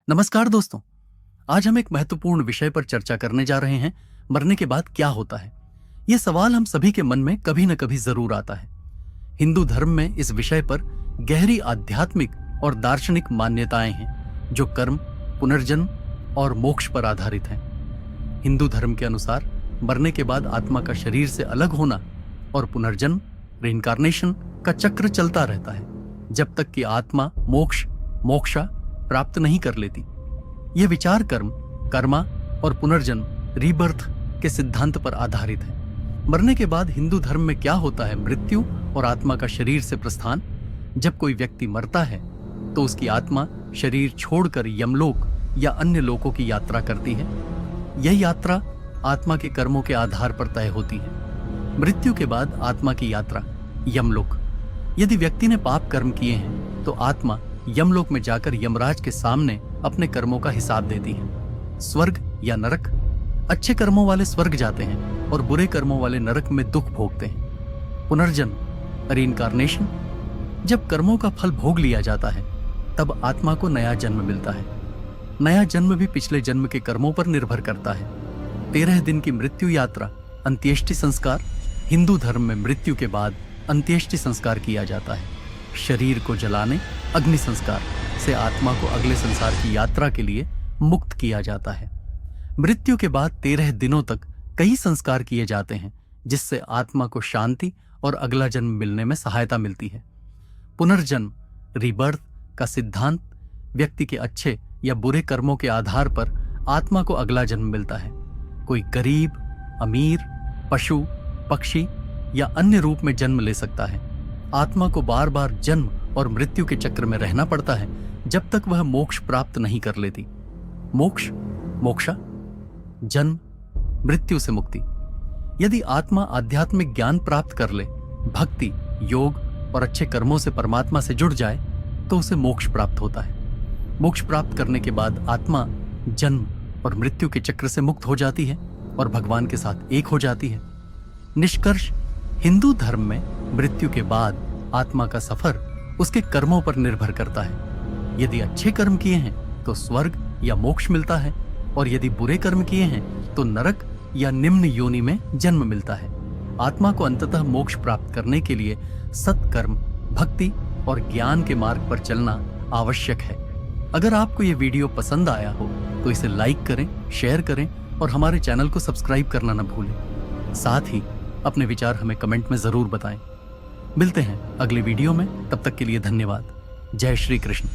नमस्कार दोस्तों। आज हम एक महत्वपूर्ण विषय पर चर्चा करने जा रहे हैं। मरने के बाद क्या होता है? यह सवाल हम सभी के मन में कभी न कभी जरूर आता है। हिंदू धर्म में इस विषय पर गहरी आध्यात्मिक और दार्शनिक मान्यताएं हैं जो कर्म, पुनर्जन्म और मोक्ष पर आधारित हैं। हिंदू धर्म के अनुसार मरने के बाद आत्मा का शरीर से अलग होना और पुनर्जन्म, रिइंकार्नेशन का चक्र चलता रहता है जब तक कि आत्मा मोक्षा प्राप्त नहीं कर लेती। यह विचार कर्मा और पुनर्जन्म, रीबर्थ के सिद्धांत पर आधारित है। मरने के बाद हिंदू धर्म में क्या होता है? मृत्यु और आत्मा का शरीर से प्रस्थान। जब कोई व्यक्ति मरता है तो उसकी आत्मा शरीर छोड़कर यमलोक या अन्य लोकों की यात्रा करती है। यह यात्रा आत्मा के कर्मों के आधार पर तय होती है। मृत्यु के बाद आत्मा की यात्रा यमलोक। यदि व्यक्ति ने पाप कर्म किए हैं तो आत्मा यमलोक में जाकर यमराज के सामने अपने कर्मों का हिसाब देती है। स्वर्ग या नरक। अच्छे कर्मों वाले स्वर्ग जाते हैं और बुरे कर्मों वाले नरक में दुख भोगते हैं। पुनर्जन्म, रिइंकार्नेशन। जब कर्मों का फल भोग लिया जाता है तब आत्मा को नया जन्म मिलता है। नया जन्म भी पिछले जन्म के कर्मों पर निर्भर करता है। 13 दिन की मृत्यु यात्रा, अंत्येष्टि संस्कार। हिंदू धर्म में मृत्यु के बाद अंत्येष्टि संस्कार किया जाता है। शरीर को जलाने, अग्नि संस्कार से आत्मा को अगले संसार की यात्रा के लिए मुक्त किया जाता है। मृत्यु के बाद 13 दिनों तक कई संस्कार किए जाते हैं जिससे आत्मा को शांति और अगला जन्म मिलने में सहायता मिलती है। पुनर्जन्म, रीबर्थ का सिद्धांत व्यक्ति के अच्छे या बुरे कर्मों के आधार पर आत्मा को अगला जन्म मिलता है। कोई गरीब, अमीर, पशु, पक्षी या अन्य रूप में जन्म ले सकता है। आत्मा को बार बार जन्म और मृत्यु के चक्र में रहना पड़ता है जब तक वह मोक्ष प्राप्त नहीं कर लेती। मोक्षा, जन्म, मृत्यु से मुक्ति। यदि आत्मा आध्यात्मिक ज्ञान प्राप्त कर ले, भक्ति, योग और अच्छे कर्मों से परमात्मा से जुड़ जाए तो उसे मोक्ष प्राप्त होता है। मोक्ष प्राप्त करने के बाद आत्मा जन्म और मृत्यु के चक्र से मुक्त हो जाती है और भगवान के साथ एक हो जाती है। निष्कर्ष, हिंदू धर्म में मृत्यु के बाद आत्मा का सफर उसके कर्मों पर निर्भर करता है। यदि अच्छे कर्म किए हैं तो स्वर्ग या मोक्ष मिलता है और यदि बुरे कर्म किए हैं तो नरक या निम्न योनि में जन्म मिलता है। आत्मा को अंततः मोक्ष प्राप्त करने के लिए सत्कर्म, भक्ति और ज्ञान के मार्ग पर चलना आवश्यक है। अगर आपको यह वीडियो पसंद आया हो तो इसे लाइक करें, शेयर करें और हमारे चैनल को सब्सक्राइब करना न भूलें। साथ ही अपने विचार हमें कमेंट में जरूर बताएं। मिलते हैं अगले वीडियो में, तब तक के लिए धन्यवाद। जय श्री कृष्ण।